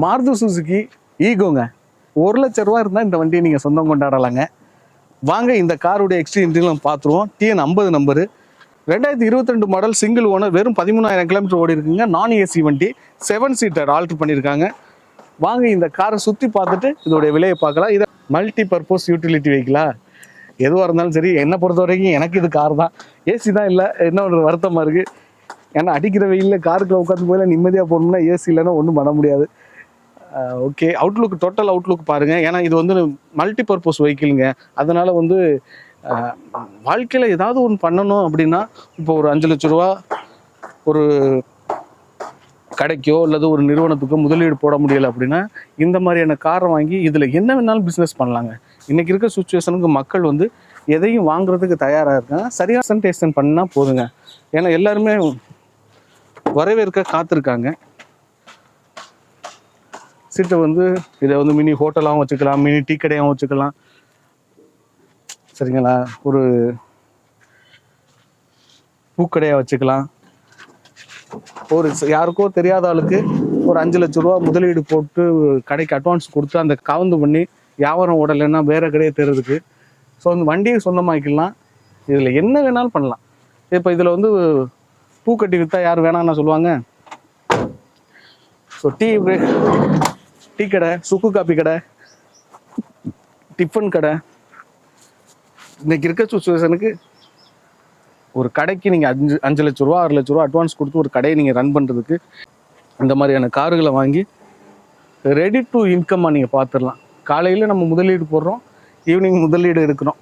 Maruti Suzuki ஈகோங்க. 1,00,000 ரூபா இருந்தால் இந்த வண்டியை நீங்கள் சொந்தம் கொண்டாடலாங்க. வாங்க இந்த காருடைய எக்ஸ்டீரியர் பார்த்துருவோம். TN 50 number, 2022 model, single owner, வெறும் 13,000 கிலோமீட்டர் ஓடி இருக்குங்க. நான் ஏசி வண்டி, 7 சீட்டர் ஆல்ட்ரு பண்ணியிருக்காங்க. வாங்க இந்த காரை சுற்றி பார்த்துட்டு இதோடைய விலையை பார்க்கலாம். இதை மல்டி பர்பஸ் யூட்டிலிட்டி வெஹிக்கிளா எதுவாக இருந்தாலும் சரி, என்னை பொறுத்த வரைக்கும் எனக்கு இது கார் தான். ஏசி தான் இல்லை, என்ன ஒரு வருத்தமாக இருக்குது. ஏன்னா அடிக்கிற வெயிலில் காருக்குள்ள உட்காந்து போயில நிம்மதியாக போகணும்னா ஏசி இல்லைன்னா ஒன்றும் பண்ண முடியாது. ஓகே, அவுட்லுக், டோட்டல் அவுட்லுக் பாருங்கள். ஏன்னா இது வந்து மல்டி பர்பஸ் வெஹிக்கிளுங்க. அதனால் வந்து வாழ்க்கையில் ஏதாவது ஒன்று பண்ணணும் அப்படின்னா, இப்போ ஒரு 5 லட்ச ரூபா ஒரு கடைக்கோ அல்லது ஒரு நிறுவனத்துக்கோ முதலீடு போட முடியலை அப்படின்னா, இந்த மாதிரியான காரை வாங்கி இதில் என்ன வேணாலும் பிஸ்னஸ் பண்ணலாங்க. இன்றைக்கி இருக்க சுச்சுவேஷனுக்கு மக்கள் வந்து எதையும் வாங்குறதுக்கு தயாராக இருக்காங்க. சரியாக ப்ரெசன்டேஷன் பண்ணால் போதுங்க. ஏன்னா எல்லாருமே வரவேற்க காத்திருக்காங்க. சீட்டை வந்து இதை வந்து மினி ஹோட்டலாகவும் வச்சுக்கலாம், மினி டீ கடையாகவும் வச்சுக்கலாம், சரிங்களா? ஒரு பூக்கடையாக வச்சுக்கலாம். ஒரு யாருக்கோ தெரியாத ஆளுக்கு ஒரு 5 லட்ச ரூபா முதலீடு போட்டு கடைக்கு அட்வான்ஸ் கொடுத்து அந்த கவுந்து பண்ணி வியாபாரம் ஓடலைன்னா வேறு கடையை தேர்றதுக்கு ஸோ அந்த வண்டியை சொந்தமாக்கிடலாம். இதில் என்ன வேணாலும் பண்ணலாம். இப்போ இதில் வந்து பூக்கட்டி விற்றா யார் வேணாம்னா சொல்லுவாங்க? ஸோ டீ கடை, சுக்கு காப்பி கடை, டிஃபன் கடை, இன்னைக்கு இருக்க சுச்சுவேஷனுக்கு ஒரு கடைக்கு நீங்கள் 5 லட்ச ரூபா 6 லட்ச ரூபா அட்வான்ஸ் கொடுத்து ஒரு கடையை நீங்கள் ரன் பண்ணுறதுக்கு இந்த மாதிரியான கார்களை வாங்கி ரெடி டு இன்கம்மாக நீங்கள் பார்த்துடலாம். காலையில் நம்ம முதலீடு போடுறோம், ஈவினிங் முதலீடு எடுக்கிறோம்.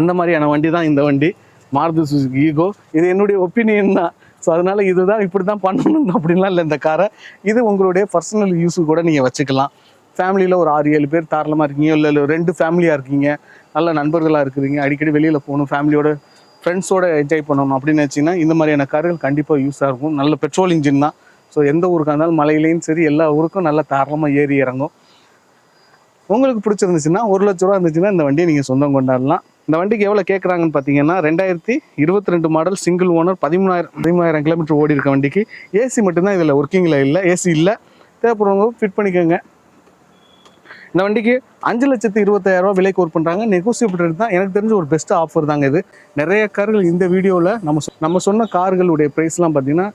அந்த மாதிரியான வண்டி தான் இந்த வண்டி, மாருதி சுசுகி ஈகோ. இது என்னுடைய ஒப்பீனியன் தான். ஸோ அதனால் இதுதான் இப்படி தான் பண்ணணும் அப்படின்லாம் இல்லை இந்த காரை. இது உங்களுடைய பர்சனல் யூஸுக்கு கூட நீங்கள் வச்சுக்கலாம். ஃபேமிலியில் ஒரு 6-7 பேர் தாராளமாக இருக்கீங்க, இல்லை 2 ஃபேமிலியாக இருக்கீங்க, நல்ல நண்பர்களாக இருக்கிறீங்க, அடிக்கடி வெளியில் போகணும், ஃபேமிலியோட ஃப்ரெண்ட்ஸோடு என்ஜாய் பண்ணணும் அப்படின்னு வச்சிங்கன்னா இந்த மாதிரியான கார்கள் கண்டிப்பாக யூஸாக இருக்கும். நல்ல பெட்ரோல் இன்ஜின் தான். ஸோ எந்த ஊருக்காக இருந்தாலும் மலையிலையும் சரி எல்லா ஊருக்கும் நல்லா தாராளமாக ஏறி இறங்கும். உங்களுக்கு பிடிச்சிருந்துச்சுன்னா 1 லட்ச ரூபா இருந்துச்சுன்னா இந்த வண்டியை நீங்கள் சொந்தம் கொண்டாடலாம். இந்த வண்டிக்கு எவ்வளோ கேட்குறாங்கன்னு பார்த்தீங்கன்னா 2022 மாடல், சிங்கிள் ஓனர், 13,000 கிலோமீட்டர் ஓடி இருக்க வண்டிக்கு ஏசி மட்டும்தான் இதில் ஒர்க்கிங்கில் இல்லை, ஏசி இல்லை. தேவைப்படுறவங்க ஃபிட் பண்ணிக்கோங்க. இந்த வண்டிக்கு 5,20,000 ரூபா விலை கோர் பண்ணுறாங்க. நெகோசியபிள் ரேட் தான். எனக்கு தெரிஞ்ச ஒரு பெஸ்ட் ஆஃபர் தாங்க இது. நிறைய கார்கள் இந்த வீடியோவில் நம்ம சொன்ன கார்களுடைய ப்ரைஸ்லாம் பார்த்தீங்கன்னா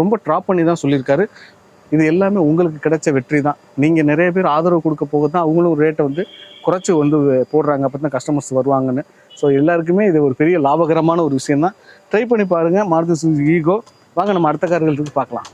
ரொம்ப ட்ராப் பண்ணி தான் சொல்லியிருக்காரு. இது எல்லாமே உங்களுக்கு கிடைச்ச வெற்றி தான். நீங்கள் நிறைய பேர் ஆதரவு கொடுக்க போக தான் அவங்களும் ரேட்டை வந்து குறைச்சி வந்து போடுறாங்க. அப்போ தான் கஸ்டமர்ஸ் வருவாங்கன்னு. ஸோ எல்லாருக்குமே இது ஒரு பெரிய லாபகரமான ஒரு விஷயம் தான். ட்ரை பண்ணி பாருங்கள் மாருதி சுசுகி ஈகோ. வாங்க நம்ம அடுத்த கார்களுக்கு பார்க்கலாம்.